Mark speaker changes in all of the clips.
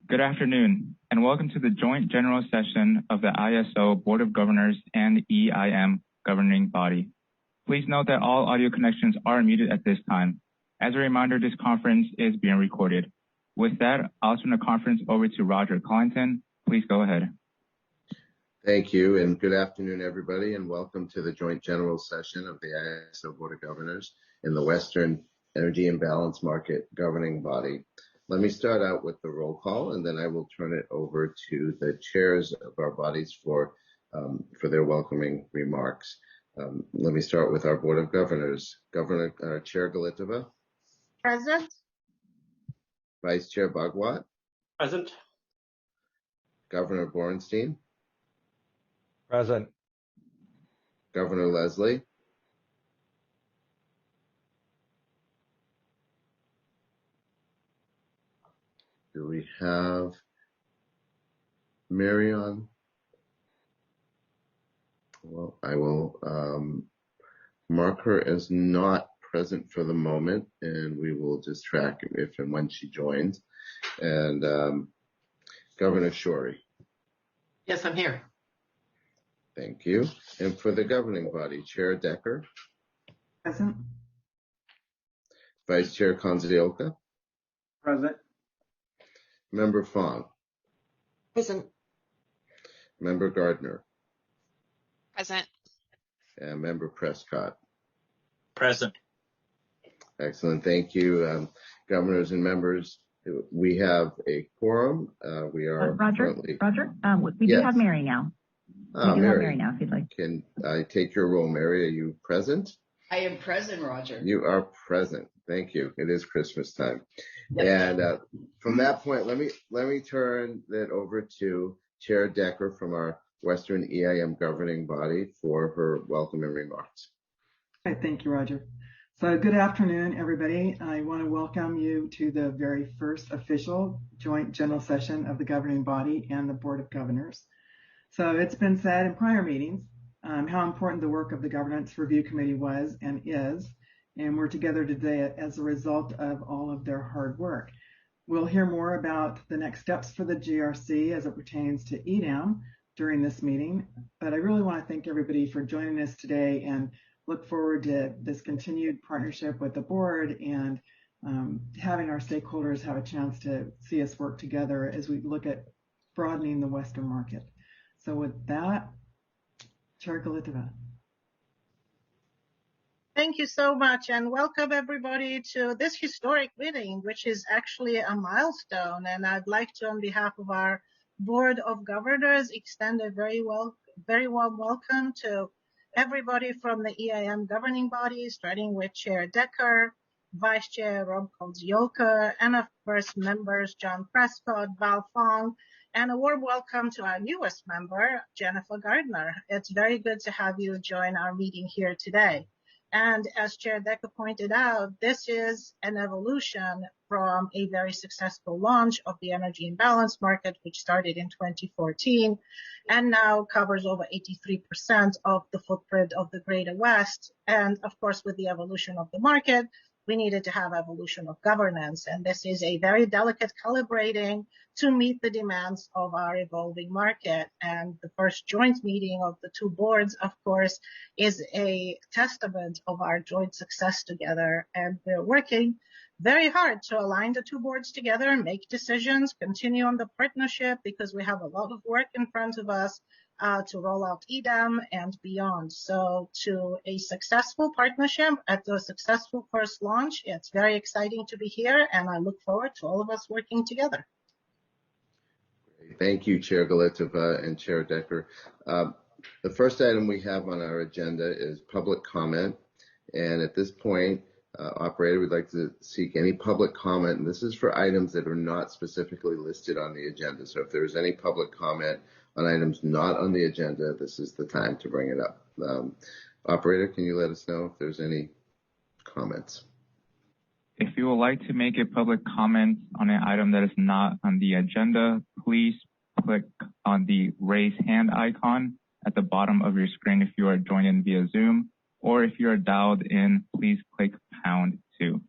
Speaker 1: Good afternoon, and welcome to the joint general session of the ISO Board of Governors and EIM governing body. Please note that all audio connections are muted at this time. As a reminder, this conference is being recorded. With that, I'll turn the conference over to Roger Collington. Please go ahead.
Speaker 2: Thank you, and good afternoon, everybody, and welcome to the joint general session of the ISO Board of Governors in the Western Energy Imbalance Market governing body. Let me start out with the roll call, and then I will turn it over to the chairs of our bodies for their welcoming remarks. Let me start with our Board of Governors. Chair Galitova.
Speaker 3: Present.
Speaker 2: Vice Chair Bhagwat.
Speaker 4: Present.
Speaker 2: Governor Borenstein.
Speaker 4: Present.
Speaker 2: Governor Leslie. Do we have Mary on? Well, I will mark her as not present for the moment, and we will just track if and when she joins. And Governor Shorey.
Speaker 5: Yes, I'm here.
Speaker 2: Thank you. And for the governing body, Chair Decker.
Speaker 3: Present.
Speaker 2: Vice Chair Konzioka.
Speaker 4: Present.
Speaker 2: Member Fong.
Speaker 5: Present.
Speaker 2: Member Gardner.
Speaker 6: Present.
Speaker 2: And Member Prescott.
Speaker 4: Present.
Speaker 2: Excellent. Thank you, governors and members. We have a quorum. We are
Speaker 7: Roger. We
Speaker 2: yes.
Speaker 7: do have Mary now. We do have Mary now, if you'd like.
Speaker 2: Can I take your role, Mary? Are you present?
Speaker 5: I am present, Roger.
Speaker 2: You are present. Thank you. It is Christmas time.
Speaker 5: Yep.
Speaker 2: And from that point, let me turn that over to Chair Decker from our Western EIM governing body for her welcoming remarks.
Speaker 3: Okay, thank you, Roger. So good afternoon, everybody. I want to welcome you to the very first official joint general session of the governing body and the Board of Governors. So it's been said in prior meetings how important the work of the Governance Review Committee was and is, and we're together today as a result of all of their hard work. We'll hear more about the next steps for the GRC as it pertains to EIM during this meeting, but I really want to thank everybody for joining us today and look forward to this continued partnership with the board and having our stakeholders have a chance to see us work together as we look at broadening the Western market. So with that, Chair Galitova. Thank you so much, and welcome everybody to this historic meeting, which is actually a milestone. And I'd like to, on behalf of our Board of Governors, extend a very warm welcome to everybody from the EIM governing body, starting with Chair Decker, Vice Chair Rob Konzioka, and of course members John Prescott, Val Fong, and a warm welcome to our newest member, Jennifer Gardner. It's very good to have you join our meeting here today. And as Chair Decker pointed out, this is an evolution from a very successful launch of the energy imbalance market, which started in 2014 and now covers over 83% of the footprint of the Greater West. And of course, with the evolution of the market, we needed to have evolution of governance. And this is a very delicate calibrating to meet the demands of our evolving market. And the first joint meeting of the two boards, of course, is a testament of our joint success together. And we're working very hard to align the two boards together and make decisions, continue on the partnership, because we have a lot of work in front of us to roll out EDAM and beyond. So to a successful partnership at the successful first launch, it's very exciting to be here, and I look forward to all of us working together.
Speaker 2: Thank you, Chair Galitova and Chair Decker. The first item we have on our agenda is public comment. And at this point, operator, we'd like to seek any public comment. And this is for items that are not specifically listed on the agenda. So if there's any public comment on items not on the agenda, this is the time to bring it up. Operator, can you let us know if there's any comments?
Speaker 1: If you would like to make a public comment on an item that is not on the agenda, please click on the raise hand icon at the bottom of your screen if you are joining via Zoom, or if you are dialed in, please click #2.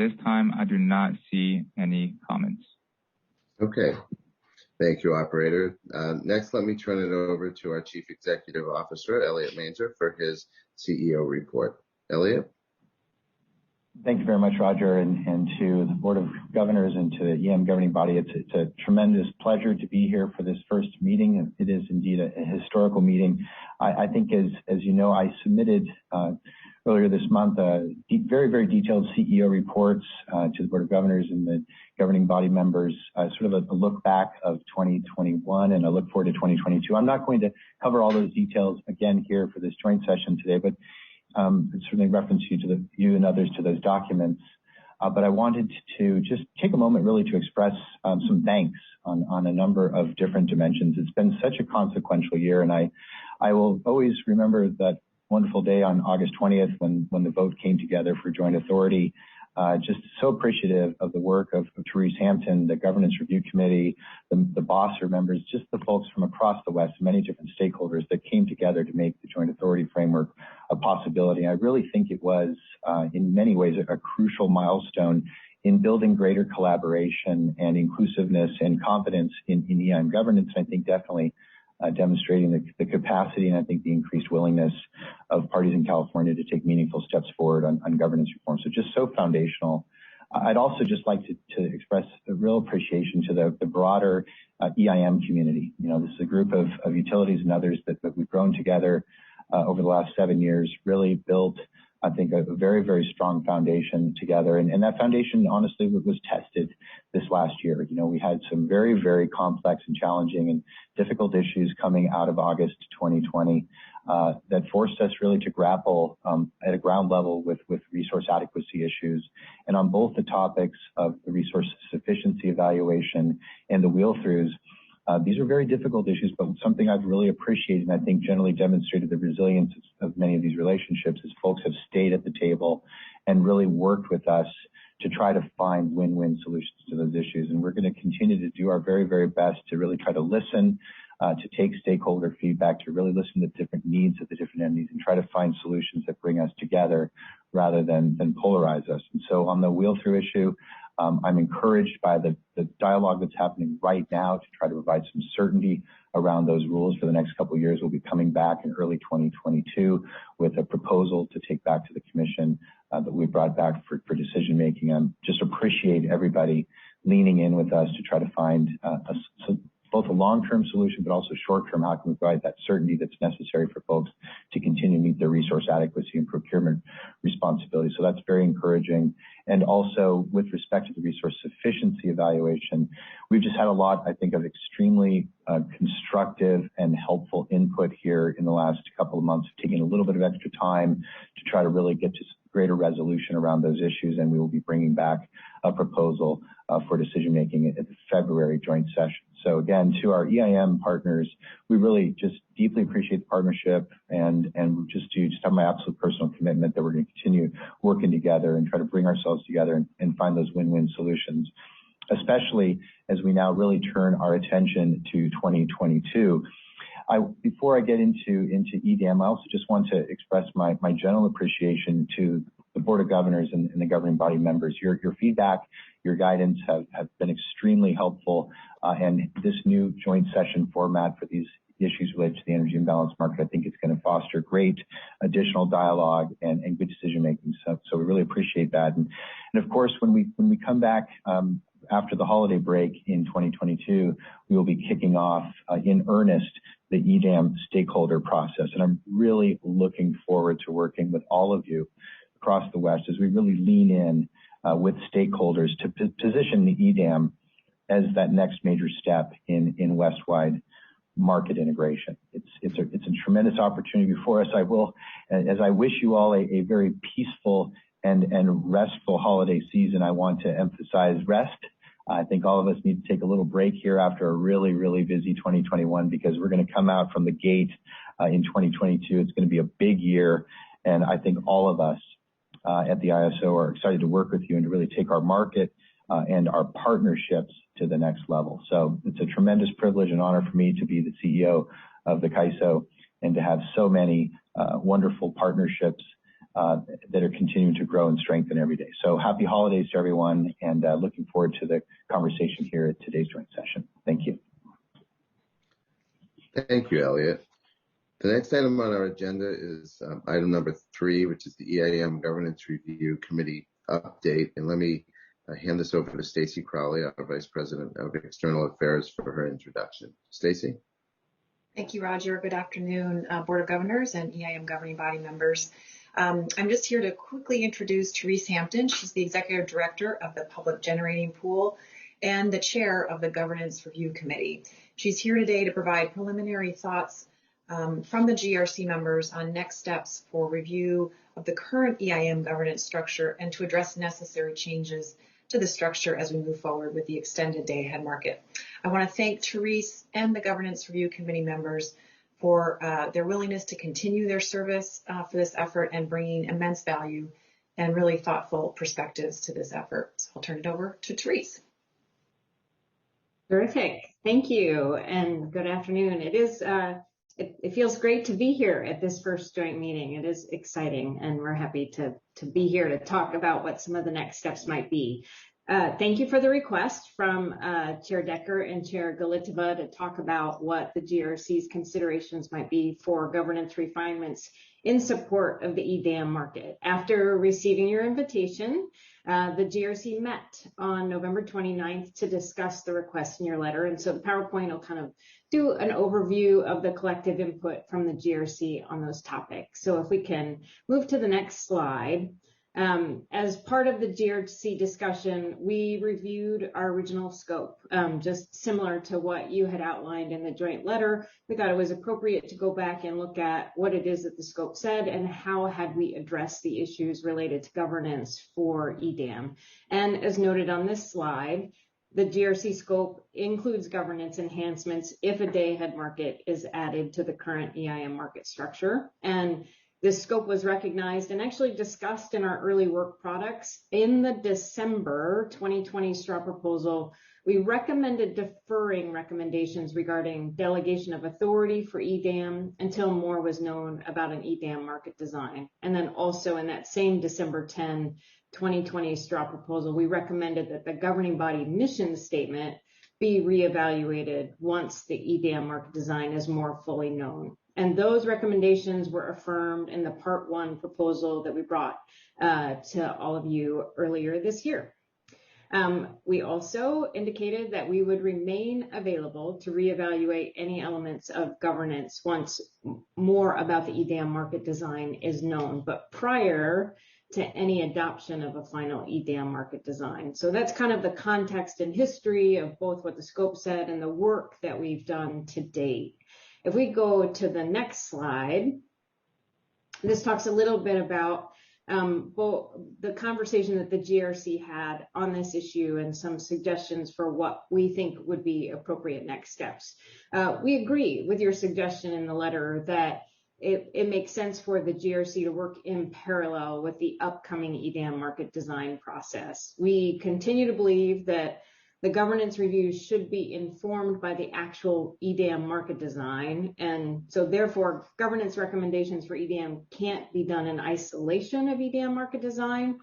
Speaker 1: this time, I do not see any comments.
Speaker 2: Okay. Thank you, operator. Next, let me turn it over to our Chief Executive Officer, Elliot Manger, for his CEO report. Elliot?
Speaker 8: Thank you very much, Roger, and to the Board of Governors and to the EIM governing body. It's a tremendous pleasure to be here for this first meeting. It is indeed a historical meeting. I think, as you know, I submitted earlier this month very, very detailed CEO reports to the Board of Governors and the governing body members, sort of a look back of 2021 and a look forward to 2022. I'm not going to cover all those details again here for this joint session today, but certainly reference you and others to those documents. But I wanted to just take a moment really to express some thanks on a number of different dimensions. It's been such a consequential year, and I will always remember that wonderful day on August 20th when the vote came together for joint authority. Just so appreciative of the work of Teresa, Hampton, the Governance Review Committee, the BOSSer members, just the folks from across the West, many different stakeholders that came together to make the joint authority framework a possibility. I really think it was, in many ways, a crucial milestone in building greater collaboration and inclusiveness and confidence in EIM governance. I think definitely demonstrating the capacity and I think the increased willingness of parties in California to take meaningful steps forward on governance reform. So just so foundational. I'd also just like to express a real appreciation to the broader EIM community. You know, this is a group of utilities and others that we've grown together over the last 7 years, really built, I think, a very, very strong foundation together. And that foundation, honestly, was tested this last year. You know, we had some very, very complex and challenging and difficult issues coming out of August 2020 that forced us really to grapple at a ground level with resource adequacy issues. And on both the topics of the resource sufficiency evaluation and the wheel-throughs, these are very difficult issues, but something I've really appreciated and I think generally demonstrated the resilience of many of these relationships is folks have stayed at the table and really worked with us to try to find win-win solutions to those issues. And we're going to continue to do our very, very best to really try to listen, to take stakeholder feedback, to really listen to different needs of the different entities and try to find solutions that bring us together rather than polarize us. And so on the wheel-through issue, I'm encouraged by the dialogue that's happening right now to try to provide some certainty around those rules for the next couple of years. We'll be coming back in early 2022 with a proposal to take back to the Commission that we brought back for decision making. I just appreciate everybody leaning in with us to try to find both a long-term solution, but also short-term, how can we provide that certainty that's necessary for folks to continue to meet their resource adequacy and procurement responsibilities. So that's very encouraging. And also with respect to the resource sufficiency evaluation, we've just had a lot, I think, of extremely constructive and helpful input here in the last couple of months, taking a little bit of extra time to try to really get to greater resolution around those issues. And we will be bringing back a proposal for decision making at the February joint session. So again, to our EIM partners, we really just deeply appreciate the partnership and just have my absolute personal commitment that we're going to continue working together and try to bring ourselves together and find those win-win solutions, especially as we now really turn our attention to 2022. Before I get into EDM, I also just want to express my general appreciation to the Board of Governors and the governing body members. Your feedback, your guidance have been extremely helpful, and this new joint session format for these issues related to the energy imbalance market, I think it's going to foster great additional dialogue and good decision making. So we really appreciate that. And of course, when we come back after the holiday break in 2022, we will be kicking off in earnest the EDAM stakeholder process. And I'm really looking forward to working with all of you across the West as we really lean in with stakeholders to position the EDAM as that next major step in West-wide market integration. It's a tremendous opportunity before us. As I wish you all a very peaceful and restful holiday season, I want to emphasize rest. I think all of us need to take a little break here after a really, really busy 2021 because we're going to come out from the gate in 2022. It's going to be a big year, and I think all of us at the ISO are excited to work with you and to really take our market and our partnerships to the next level. So it's a tremendous privilege and honor for me to be the CEO of the CAISO and to have so many wonderful partnerships that are continuing to grow and strengthen every day. So happy holidays to everyone, and looking forward to the conversation here at today's joint session. Thank you.
Speaker 2: Thank you, Elliot. The next item on our agenda is item number 3, which is the EIM Governance Review Committee update. And let me hand this over to Stacy Crowley, our Vice President of External Affairs, for her introduction. Stacy?
Speaker 9: Thank you, Roger. Good afternoon, Board of Governors and EIM governing body members. I'm just here to quickly introduce Teresa Hampton. She's the Executive Director of the Public Generating Pool and the Chair of the Governance Review Committee. She's here today to provide preliminary thoughts from the GRC members on next steps for review of the current EIM governance structure and to address necessary changes to the structure as we move forward with the extended day-ahead market. I want to thank Teresa and the Governance Review Committee members for their willingness to continue their service for this effort and bringing immense value and really thoughtful perspectives to this effort. So I'll turn it over to Teresa.
Speaker 10: Terrific. Thank you, and good afternoon. It feels great to be here at this first joint meeting. It is exciting, and we're happy to be here to talk about what some of the next steps might be. Thank you for the request from Chair Decker and Chair Galitova to talk about what the GRC's considerations might be for governance refinements in support of the EDAM market. After receiving your invitation, the GRC met on November 29th to discuss the request in your letter. And so the PowerPoint will kind of do an overview of the collective input from the GRC on those topics. So if we can move to the next slide. As part of the GRC discussion, we reviewed our original scope, just similar to what you had outlined in the joint letter. We thought it was appropriate to go back and look at what it is that the scope said and how had we addressed the issues related to governance for EDAM. And as noted on this slide, the GRC scope includes governance enhancements if a day-ahead market is added to the current EIM market structure. And this scope was recognized and actually discussed in our early work products. In the December 2020 straw proposal, we recommended deferring recommendations regarding delegation of authority for EDAM until more was known about an EDAM market design. And then also in that same December 10, 2020 straw proposal, we recommended that the governing body mission statement be reevaluated once the EDAM market design is more fully known. And those recommendations were affirmed in the Part 1 proposal that we brought to all of you earlier this year. We also indicated that we would remain available to reevaluate any elements of governance once more about the EDAM market design is known, but prior to any adoption of a final EDAM market design. So that's kind of the context and history of both what the scope said and the work that we've done to date. If we go to the next slide, this talks a little bit about both the conversation that the GRC had on this issue and some suggestions for what we think would be appropriate next steps. We agree with your suggestion in the letter that it makes sense for the GRC to work in parallel with the upcoming EDAM market design process. We continue to believe that the governance reviews should be informed by the actual EDAM market design. And so therefore, governance recommendations for EDAM can't be done in isolation of EDAM market design.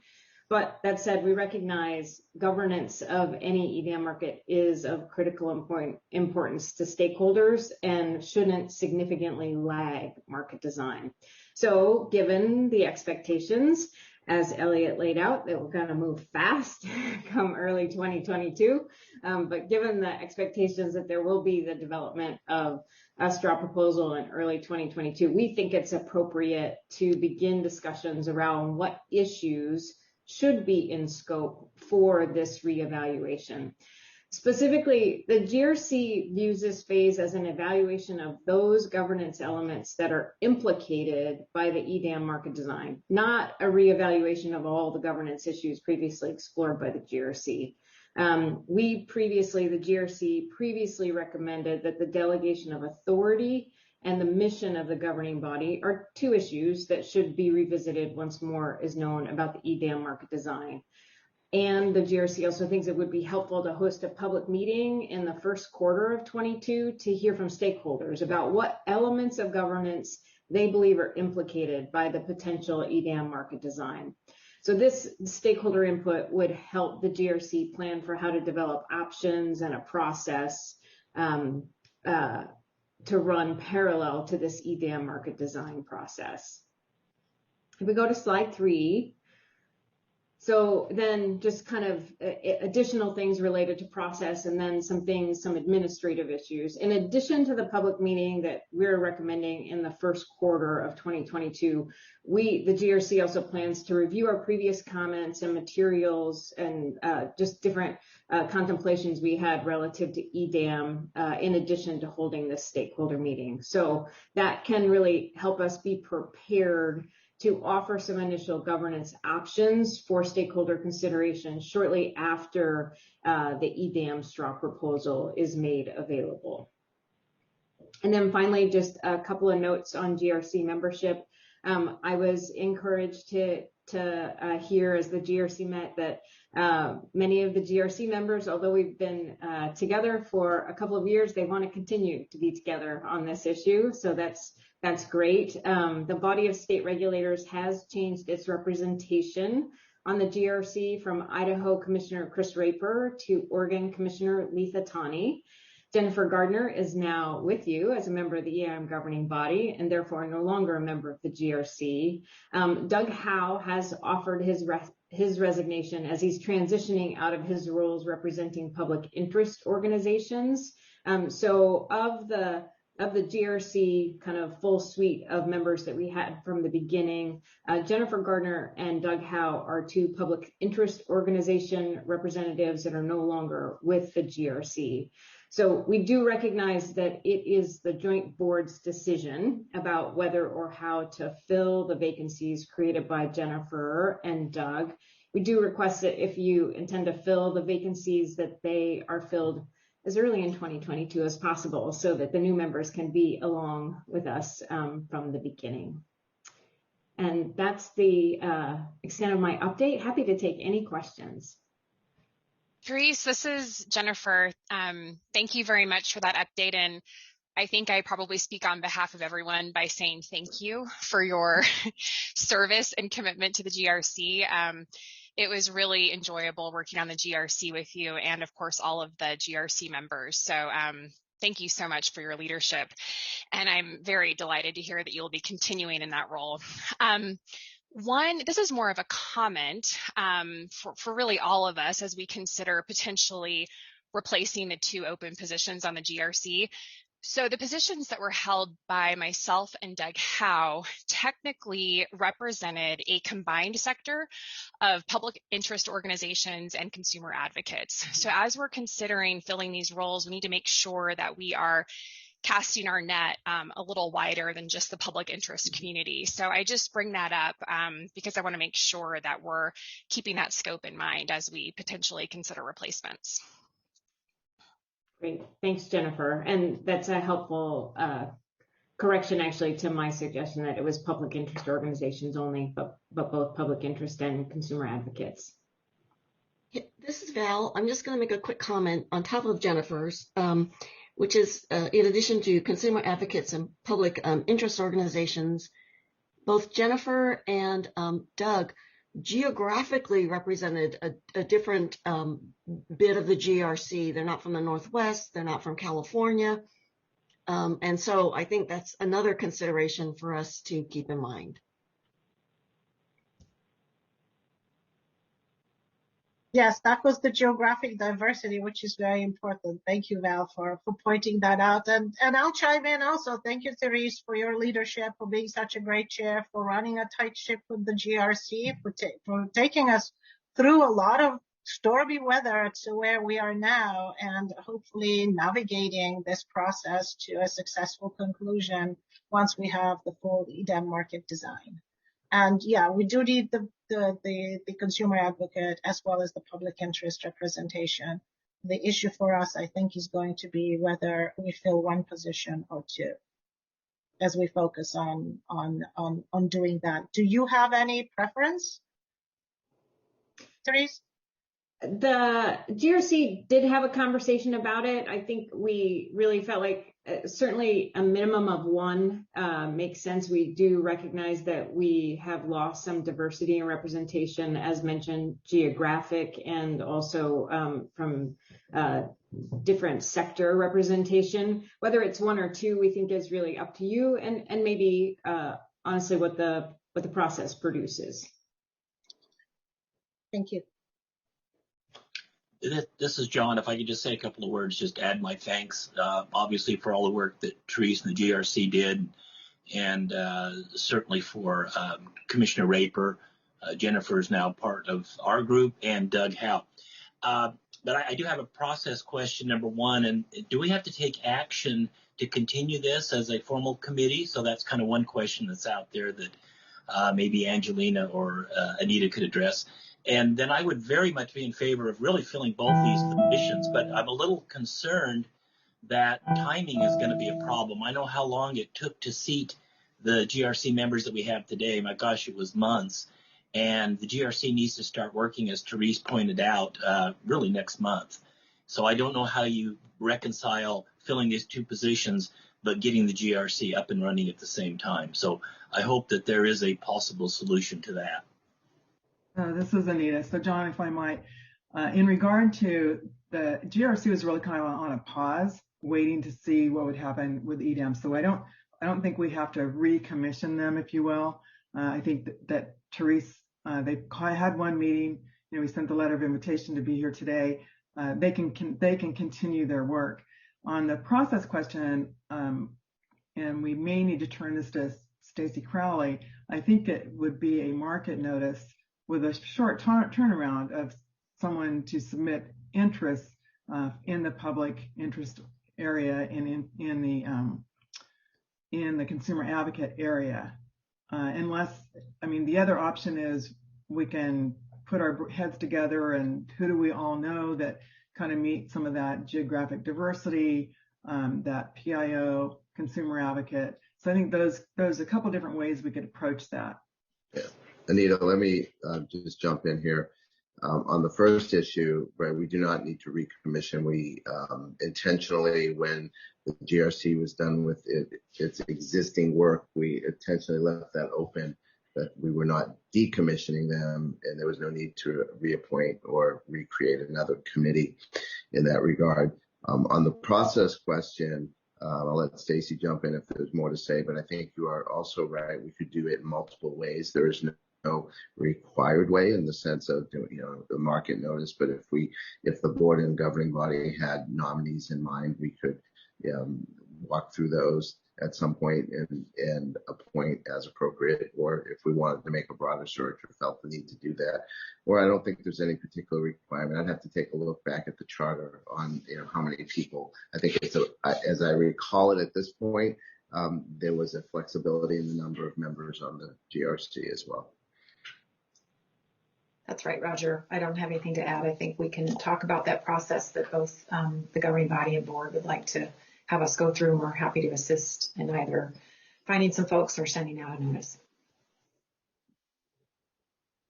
Speaker 10: But that said, we recognize governance of any EDAM market is of critical importance to stakeholders and shouldn't significantly lag market design. So given the expectations, as Elliot laid out, that we're going to move fast come early 2022. But given the expectations that there will be the development of a straw proposal in early 2022, we think it's appropriate to begin discussions around what issues should be in scope for this reevaluation. Specifically, the GRC views this phase as an evaluation of those governance elements that are implicated by the EDAM market design, not a reevaluation of all the governance issues previously explored by the GRC. The GRC previously recommended that the delegation of authority and the mission of the governing body are two issues that should be revisited once more is known about the EDAM market design. And the GRC also thinks it would be helpful to host a public meeting in the first quarter of 22 to hear from stakeholders about what elements of governance they believe are implicated by the potential EDAM market design. So this stakeholder input would help the GRC plan for how to develop options and a process to run parallel to this EDAM market design process. If we go to slide 3, so then just kind of additional things related to process, and then some administrative issues. In addition to the public meeting that we're recommending in the first quarter of 2022, the GRC also plans to review our previous comments and materials and just different contemplations we had relative to EDAM in addition to holding this stakeholder meeting. So that can really help us be prepared to offer some initial governance options for stakeholder consideration shortly after the EDAM straw proposal is made available. And then finally, just a couple of notes on GRC membership. I was encouraged to hear as the GRC met that many of the GRC members, although we've been together for a couple of years, they want to continue to be together on this issue. So that's great. The body of state regulators has changed its representation on the GRC from Idaho Commissioner Chris Raper to Oregon Commissioner Letha Tawney. Jennifer Gardner is now with you as a member of the EIM governing body and therefore no longer a member of the GRC. Doug Howe has offered his resignation as he's transitioning out of his roles representing public interest organizations. So of the GRC kind of full suite of members that we had from the beginning, Jennifer Gardner and Doug Howe are 2 public interest organization representatives that are no longer with the GRC. So we do recognize that it is the joint board's decision about whether or how to fill the vacancies created by Jennifer and Doug. We do request that if you intend to fill the vacancies that they are filled as early in 2022 as possible so that the new members can be along with us from the beginning. And that's the extent of my update. Happy to take any questions.
Speaker 6: Teresa, this is Jennifer. Thank you very much for that update. And I think I probably speak on behalf of everyone by saying thank you for your service and commitment to the GRC. It was really enjoyable working on the GRC with you and, of course, all of the GRC members. So thank you so much for your leadership. And I'm very delighted to hear that you'll be continuing in that role. This is more of a comment for really all of us as we consider potentially replacing the 2 open positions on the GRC. So the positions that were held by myself and Doug Howe technically represented a combined sector of public interest organizations and consumer advocates. So as we're considering filling these roles, we need to make sure that we are casting our net a little wider than just the public interest community. So I just bring that up because I want to make sure that we're keeping that scope in mind as we potentially consider replacements.
Speaker 10: Great, thanks, Jennifer. And that's a helpful correction actually to my suggestion that it was public interest organizations only, but both public interest and consumer advocates.
Speaker 5: This is Val. I'm just going to make a quick comment on top of Jennifer's, which is in addition to consumer advocates and public interest organizations, both Jennifer and Doug geographically represented a different bit of the GRC. They're not from the Northwest, they're not from California. And so I think that's another consideration for us to keep in mind.
Speaker 3: Yes, that was the geographic diversity, which is very important. Thank you, Val, for pointing that out. And I'll chime in also. Thank you, Teresa, for your leadership, for being such a great chair, for running a tight ship with the GRC, for taking us through a lot of stormy weather to where we are now, and hopefully navigating this process to a successful conclusion once we have the full EDAM market design. And yeah, we do need the consumer advocate as well as the public interest representation. The issue for us, I think, is going to be whether we fill 1 position or 2 as we focus on doing that. Do you have any preference, Teresa?
Speaker 10: The GRC did have a conversation about it. I think we really felt like certainly a minimum of one makes sense. We do recognize that we have lost some diversity and representation, as mentioned, geographic and also from different sector representation. Whether it's one or two, we think is really up to you, and maybe honestly what the process produces.
Speaker 3: Thank you.
Speaker 11: This is John. If I could just say a couple of words, just add my thanks, obviously for all the work that Teresa and the GRC did, and certainly for Commissioner Raper. Jennifer is now part of our group, and Doug Howe. But I do have a process question, number one, and do we have to take action to continue this as a formal committee? So that's kind of one question that's out there that maybe Angelina or Anita could address. And then I would very much be in favor of really filling both these positions, but I'm a little concerned that timing is going to be a problem. I know how long it took to seat the GRC members that we have today. My gosh, it was months. And the GRC needs to start working, as Teresa pointed out, really next month. So I don't know how you reconcile filling these two positions, but getting the GRC up and running at the same time. So I hope that there is a possible solution to that.
Speaker 12: This is Anita. So John, if I might, in regard to the GRC was really kind of on a pause, waiting to see what would happen with EDAM. So I don't think we have to recommission them, if you will. I think that Teresa, they had one meeting. We sent the letter of invitation to be here today. They can continue their work on the process question, and we may need to turn this to Stacy Crowley. I think it would be a market notice with a short turnaround of someone to submit interest in the public interest area and in the consumer advocate area. Unless, the other option is we can put our heads together and who do we all know that kind of meet some of that geographic diversity, that PIO, consumer advocate. So I think those a couple different ways we could approach that.
Speaker 2: Yeah. Anita, let me just jump in here. On the first issue, right, we do not need to recommission. We intentionally, when the GRC was done with its existing work, we intentionally left that open, that we were not decommissioning them, and there was no need to reappoint or recreate another committee in that regard. On the process question, I'll let Stacy jump in if there's more to say, but I think you are also right. We could do it in multiple ways. There is no required way in the sense of doing, the market notice, but if the board and governing body had nominees in mind, we could walk through those at some point and appoint as appropriate, or if we wanted to make a broader search or felt the need to do that. Or I don't think there's any particular requirement. I'd have to take a look back at the charter on how many people. I think as I recall it at this point, there was a flexibility in the number of members on the GRC as well.
Speaker 9: That's right, Roger. I don't have anything to add. I think we can talk about that process that both the governing body and board would like to have us go through, and we're happy to assist in either finding some folks or sending out a notice.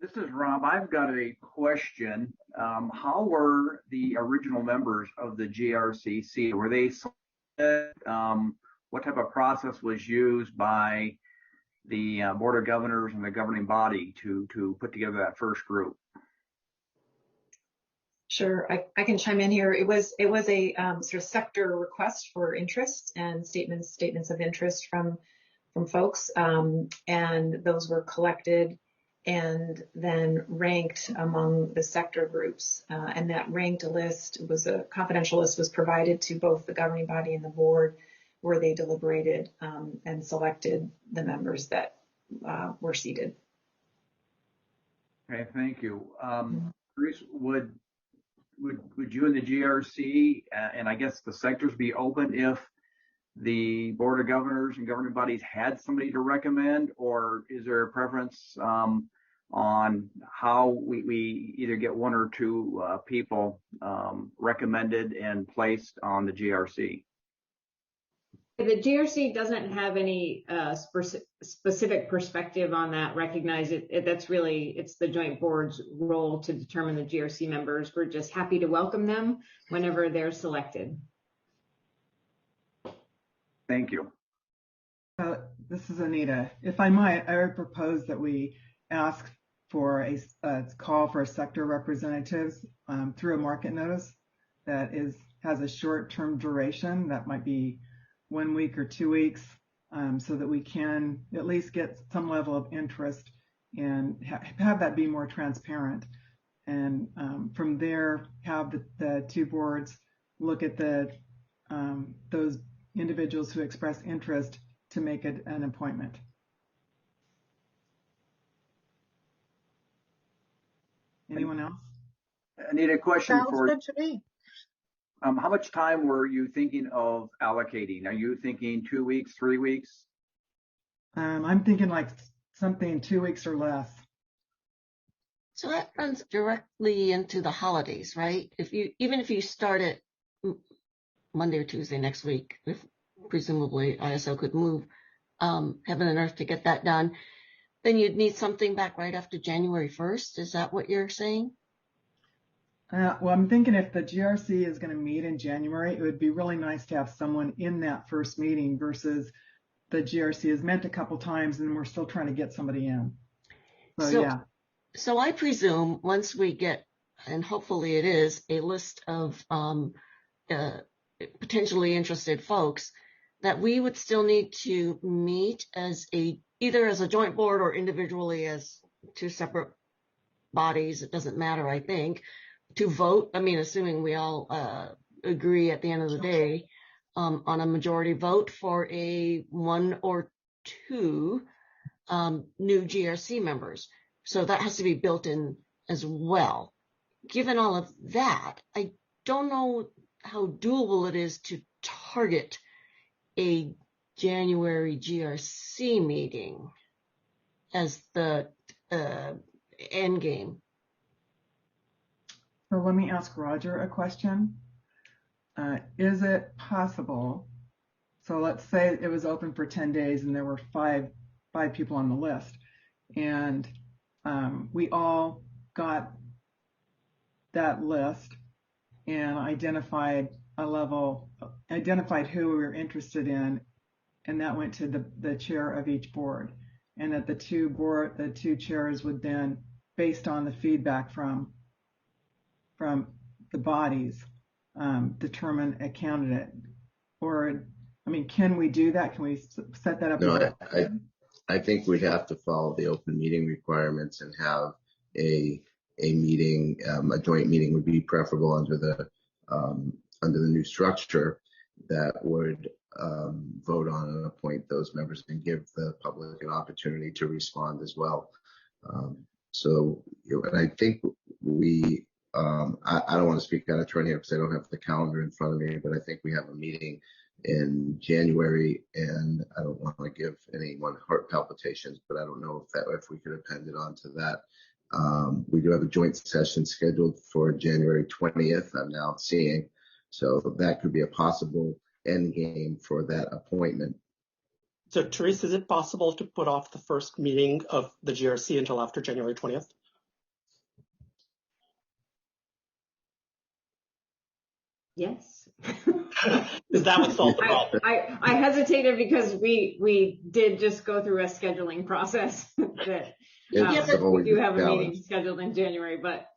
Speaker 13: This is Rob. I've got a question. How were the original members of the GRCC? Were they selected? What type of process was used by the Board of Governors and the governing body to put together that first group?
Speaker 9: Sure, I can chime in here. It was a sort of sector request for interest and statements of interest from folks, and those were collected and then ranked among the sector groups. And that ranked list was a confidential list, was provided to both the governing body and the board, where they deliberated and selected the members that were seated.
Speaker 13: Okay, thank you. Teresa, would you and the GRC and I guess the sectors be open if the Board of Governors and governing bodies had somebody to recommend, or is there a preference on how we either get one or two people recommended and placed on the GRC?
Speaker 10: The GRC doesn't have any specific perspective on that. Recognize it. That's really, it's the joint board's role to determine the GRC members. We're just happy to welcome them whenever they're selected.
Speaker 13: Thank you.
Speaker 12: This is Anita. If I might, I would propose that we ask for a call for sector representatives through a market notice that has a short-term duration that might be 1 week or 2 weeks, so that we can at least get some level of interest and have that be more transparent. And from there, have the two boards look at those individuals who express interest to make an appointment. Anyone else?
Speaker 13: Anita, question
Speaker 3: Sounds
Speaker 13: for you.
Speaker 3: good to me.
Speaker 13: How much time were you thinking of allocating? Are you thinking 2 weeks, 3 weeks?
Speaker 12: I'm thinking like something 2 weeks or less.
Speaker 5: So that runs directly into the holidays, right? Even if you start it Monday or Tuesday next week, if presumably ISO could move heaven and earth to get that done, then you'd need something back right after January 1st. Is that what you're saying?
Speaker 12: Well, I'm thinking if the GRC is going to meet in January, it would be really nice to have someone in that first meeting versus the GRC has met a couple times and we're still trying to get somebody in. So yeah.
Speaker 5: So I presume once we get, and hopefully it is, a list of potentially interested folks, that we would still need to meet as either as a joint board or individually as two separate bodies. It doesn't matter, I think, to vote. I mean, assuming we all agree at the end of the day on a majority vote for a 1 or 2 new GRC members. So that has to be built in as well. Given all of that, I don't know how doable it is to target a January GRC meeting as the end game.
Speaker 12: So let me ask Roger a question. Is it possible, so let's say it was open for 10 days and there were five people on the list, and we all got that list and identified who we were interested in, and that went to the chair of each board, and that the two chairs would then, based on the feedback from the bodies, determine a candidate. Or, I mean, can we do that? Can we set that up?
Speaker 2: No, I think we'd have to follow the open meeting requirements and have a meeting, a joint meeting would be preferable under the new structure that would vote on and appoint those members and give the public an opportunity to respond as well. So, and I think we, I don't want to speak out of turn here because I don't have the calendar in front of me, but I think we have a meeting in January, and I don't want to give anyone heart palpitations, but I don't know if we could append it onto that. We do have a joint session scheduled for January 20th, I'm now seeing, so that could be a possible end game for that appointment.
Speaker 14: So, Teresa, is it possible to put off the first meeting of the GRC until after January 20th?
Speaker 10: Yes.
Speaker 14: Is that what solved the problem?
Speaker 10: I hesitated because we did just go through a scheduling process that we do have a meeting scheduled in January, but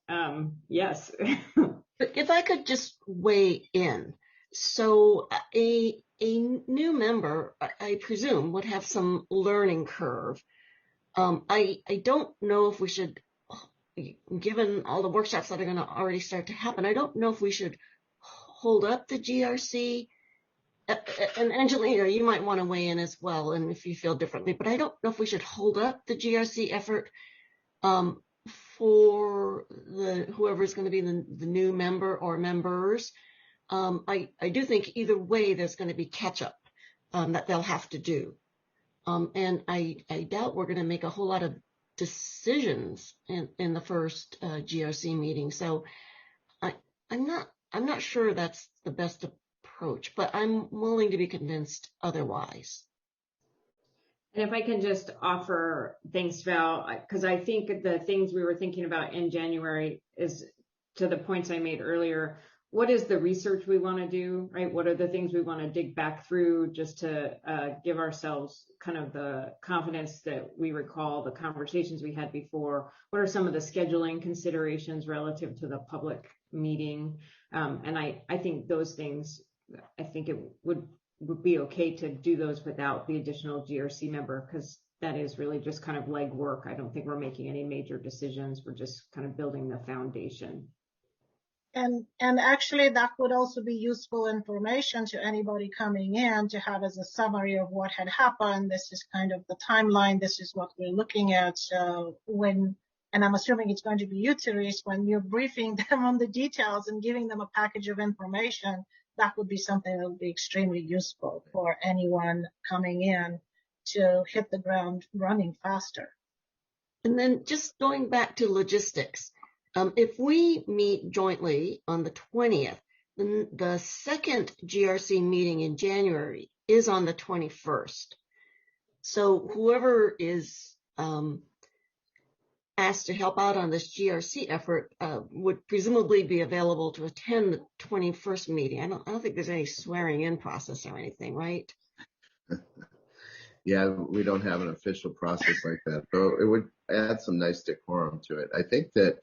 Speaker 10: yes.
Speaker 5: But if I could just weigh in. So a new member, I presume, would have some learning curve. I don't know if we should, given all the workshops that are going to already start to happen, I don't know if we should hold up the GRC. And Angelina, you might want to weigh in as well, and if you feel differently, but I don't know if we should hold up the GRC effort for whoever's going to be the new member or members. I do think either way there's going to be catch up that they'll have to do. And I doubt we're going to make a whole lot of decisions in the first GRC meeting. So I'm not sure that's the best approach, but I'm willing to be convinced otherwise.
Speaker 10: And if I can just offer, thanks, Val, because I think the things we were thinking about in January is to the points I made earlier, what is the research we want to do, right? What are the things we want to dig back through just to give ourselves kind of the confidence that we recall the conversations we had before? What are some of the scheduling considerations relative to the public meeting? And I think those things, I think it would be okay to do those without the additional GRC member, because that is really just kind of legwork. I don't think we're making any major decisions. We're just kind of building the foundation.
Speaker 3: And actually that would also be useful information to anybody coming in to have as a summary of what had happened. This is kind of the timeline. This is what we're looking at. So and I'm assuming it's going to be you, Teresa, when you're briefing them on the details and giving them a package of information, that would be something that would be extremely useful for anyone coming in to hit the ground running faster.
Speaker 5: And then just going back to logistics. If we meet jointly on the 20th, then the second GRC meeting in January is on the 21st. So whoever is asked to help out on this GRC effort would presumably be available to attend the 21st meeting. I don't think there's any swearing in process or anything, right?
Speaker 2: Yeah, we don't have an official process like that, but it would add some nice decorum to it. I think that,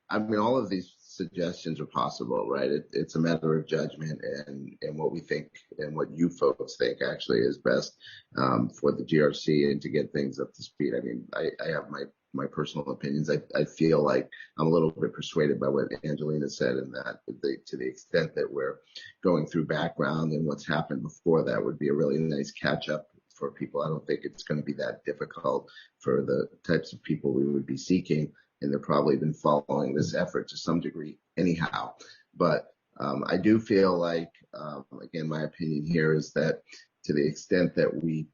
Speaker 2: I mean, all of these suggestions are possible, right? It's a matter of judgment and what we think and what you folks think actually is best for the GRC and to get things up to speed. I mean, I have my personal opinions. I feel like I'm a little bit persuaded by what Angelina said, in that to the extent that we're going through background and what's happened before, that would be a really nice catch up for people. I don't think it's going to be that difficult for the types of people we would be seeking, and they've probably been following this effort to some degree anyhow. But I do feel like, again, my opinion here is that to the extent that we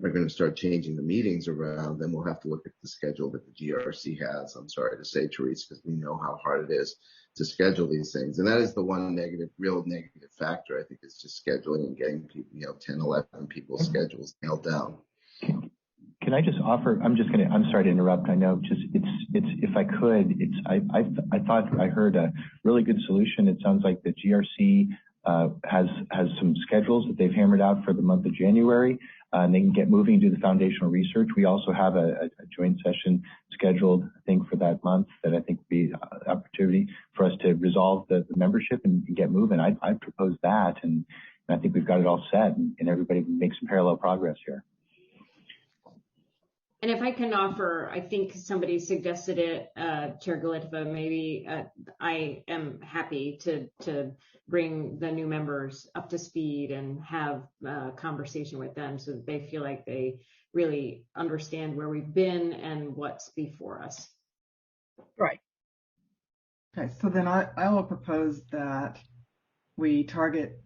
Speaker 2: are going to start changing the meetings around, then we'll have to look at the schedule that the GRC has. I'm sorry to say, Teresa, because we know how hard it is to schedule these things. And that is the one real negative factor, I think, is just scheduling and getting people, 10, 11 people's schedules nailed down.
Speaker 8: Can I just offer, I'm sorry to interrupt. I know if I could, I thought I heard a really good solution. It sounds like the GRC has some schedules that they've hammered out for the month of January, and they can get moving, do the foundational research. We also have a joint session scheduled, I think, for that month that I think would be an opportunity for us to resolve the membership and get moving. I'd propose that, and I think we've got it all set, and everybody makes some parallel progress here.
Speaker 10: And if I can offer, I think somebody suggested it, Chair Galitva, maybe I am happy to bring the new members up to speed and have a conversation with them so that they feel like they really understand where we've been and what's before us.
Speaker 3: Right.
Speaker 12: Okay, so then I will propose that we target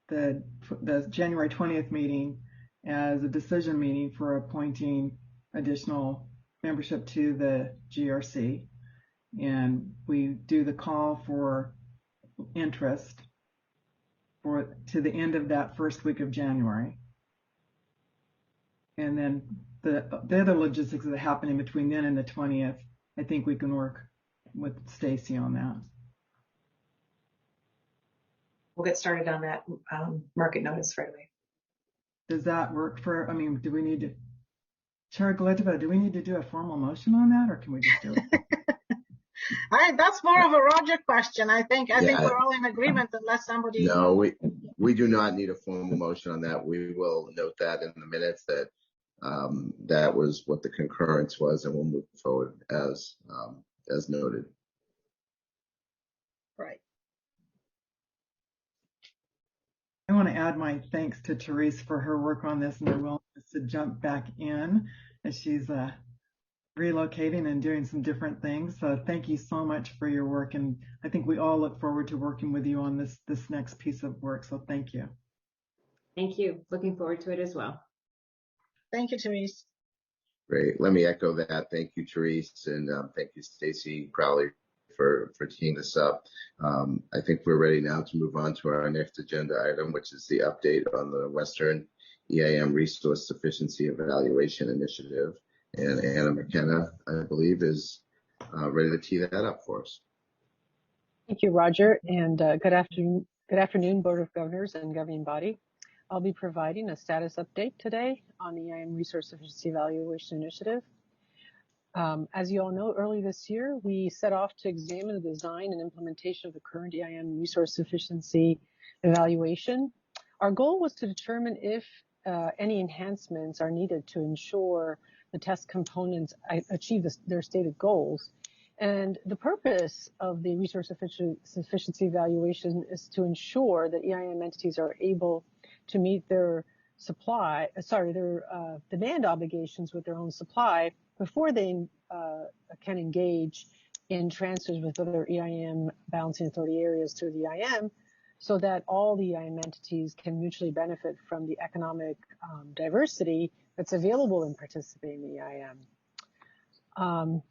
Speaker 12: the January 20th meeting as a decision meeting for appointing additional membership to the GRC, and we do the call for interest to the end of that first week of January, and then the other logistics that are happening between then and the 20th, I think we can work with Stacy on that.
Speaker 9: We'll get started on that market notice right away.
Speaker 12: Does that work do we need to, Chair Galitva, do we need to do a formal motion on that, or can we just do it?
Speaker 3: That's more of a Roger question. I think we're all in agreement unless somebody.
Speaker 2: No, we do not need a formal motion on that. We will note that in the minutes that that was what the concurrence was, and we'll move forward as noted.
Speaker 3: Right.
Speaker 12: I want to add my thanks to Teresa for her work on this and her willingness to jump back in as she's relocating and doing some different things. So thank you so much for your work, and I think we all look forward to working with you on this next piece of work. So thank you.
Speaker 10: Thank you. Looking forward to it as well.
Speaker 3: Thank you, Teresa.
Speaker 2: Great. Let me echo that. Thank you, Teresa, and thank you, Stacy Crowley, for teeing this up. I think we're ready now to move on to our next agenda item, which is the update on the Western EIM Resource Sufficiency Evaluation Initiative. And Anna McKenna, I believe, is ready to tee that up for us.
Speaker 15: Thank you, Roger, and good afternoon, Board of Governors and governing body. I'll be providing a status update today on the EIM Resource Efficiency Evaluation Initiative. As you all know, early this year, we set off to examine the design and implementation of the current EIM Resource Efficiency Evaluation. Our goal was to determine if any enhancements are needed to ensure the test components achieve their stated goals. And the purpose of the resource sufficiency evaluation is to ensure that EIM entities are able to meet their demand obligations with their own supply before they can engage in transfers with other EIM balancing authority areas through the EIM, so that all the EIM entities can mutually benefit from the economic diversity that's available in participating in the EIM.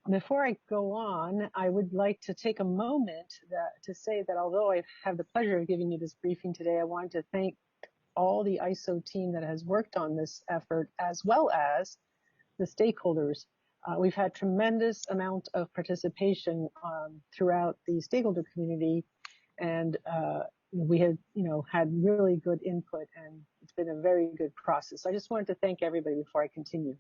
Speaker 15: Before I go on, I would like to take a moment to say that although I have the pleasure of giving you this briefing today, I want to thank all the ISO team that has worked on this effort, as well as the stakeholders. We've had tremendous amount of participation throughout the stakeholder community, and we had, had really good input, and it's been a very good process. I just wanted to thank everybody before I continue.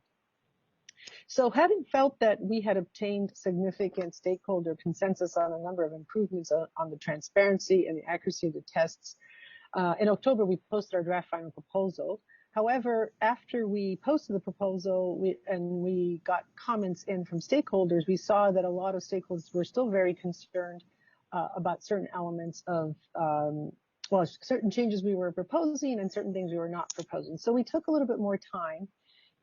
Speaker 15: So having felt that we had obtained significant stakeholder consensus on a number of improvements on the transparency and the accuracy of the tests, in October, we posted our draft final proposal. However, after we posted the proposal we got comments in from stakeholders, we saw that a lot of stakeholders were still very concerned about certain elements of, certain changes we were proposing and certain things we were not proposing. So we took a little bit more time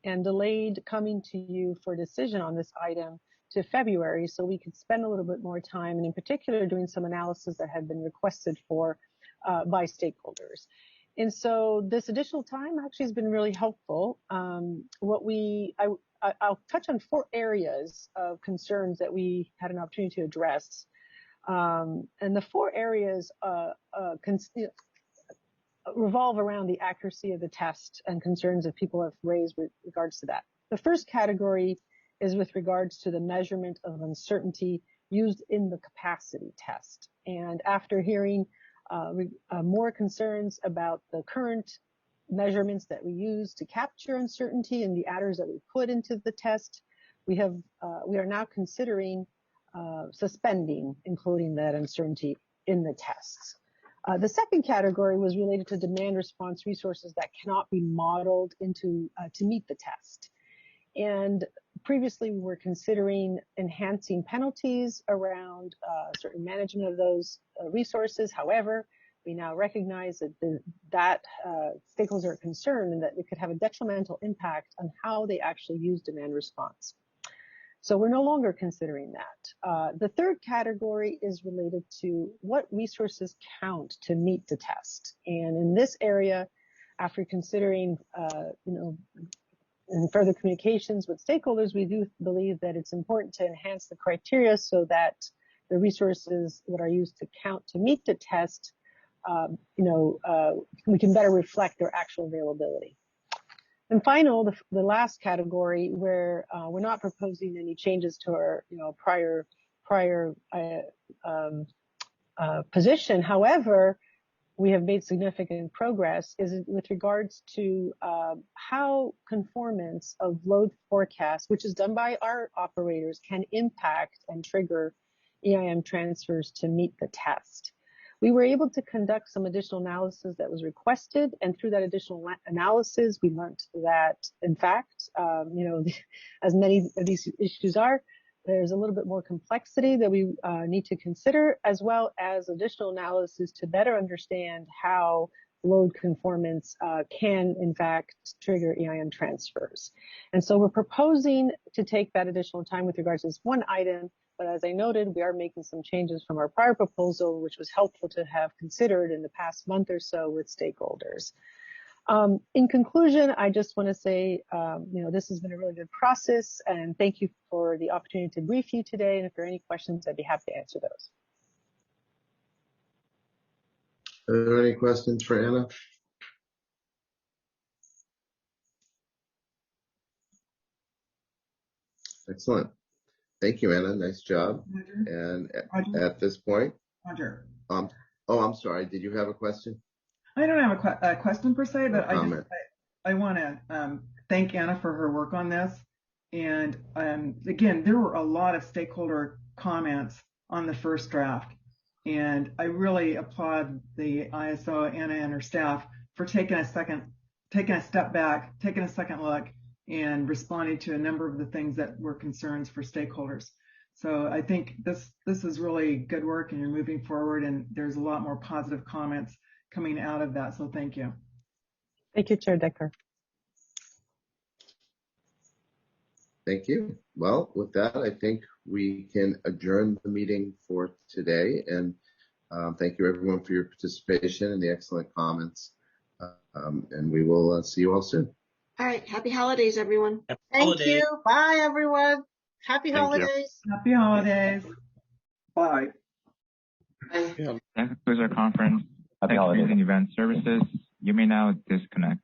Speaker 15: and delayed coming to you for a decision on this item to February, so we could spend a little bit more time, and in particular doing some analysis that had been requested for by stakeholders. And so this additional time actually has been really helpful. I'll touch on 4 areas of concerns that we had an opportunity to address. And the 4 areas revolve around the accuracy of the test and concerns that people have raised with regards to that. The first category is with regards to the measurement of uncertainty used in the capacity test. And after hearing more concerns about the current measurements that we use to capture uncertainty and the adders that we put into the test, we are now considering suspending including that uncertainty in the tests. The second category was related to demand response resources that cannot be modeled into to meet the test. And previously, we were considering enhancing penalties around certain management of those resources. However, we now recognize that stakeholders are concerned and that it could have a detrimental impact on how they actually use demand response. So we're no longer considering that. The third category is related to what resources count to meet the test. And in this area, after considering, in further communications with stakeholders, we do believe that it's important to enhance the criteria so that the resources that are used to count to meet the test, we can better reflect their actual availability. And final, the last category where we're not proposing any changes to our prior position. However, we have made significant progress is with regards to how conformance of load forecasts, which is done by our operators, can impact and trigger EIM transfers to meet the test. We were able to conduct some additional analysis that was requested, and through that additional analysis, we learned that, in fact, as many of these issues are, there's a little bit more complexity that we need to consider, as well as additional analysis to better understand how load conformance can, in fact, trigger EIM transfers. And so we're proposing to take that additional time with regards to this one item. But as I noted, we are making some changes from our prior proposal, which was helpful to have considered in the past month or so with stakeholders. In conclusion, I just want to say, this has been a really good process, and thank you for the opportunity to brief you today. And if there are any questions, I'd be happy to answer those.
Speaker 2: Are there any questions for Anna? Excellent. Thank you, Anna. Nice job. And at this point,
Speaker 12: Roger.
Speaker 2: Oh, I'm sorry. Did you have a question?
Speaker 12: I don't have a question per se, but I want to thank Anna for her work on this. And again, there were a lot of stakeholder comments on the first draft. And I really applaud the ISO, Anna and her staff, for taking a step back, taking a second look, and responding to a number of the things that were concerns for stakeholders. So I think this is really good work, and you're moving forward, and there's a lot more positive comments coming out of that. So thank you.
Speaker 15: Thank you, Chair Decker.
Speaker 2: Thank you. Well, with that, I think we can adjourn the meeting for today. And thank you, everyone, for your participation and the excellent comments. And we will see you all soon.
Speaker 5: All right. Happy holidays, everyone.
Speaker 3: Thank you. Bye, everyone. Happy holidays.
Speaker 12: Happy holidays.
Speaker 13: Bye.
Speaker 1: That concludes our conference.
Speaker 8: Happy
Speaker 1: Thanks for
Speaker 8: holidays.
Speaker 1: using Event Services. You may now disconnect.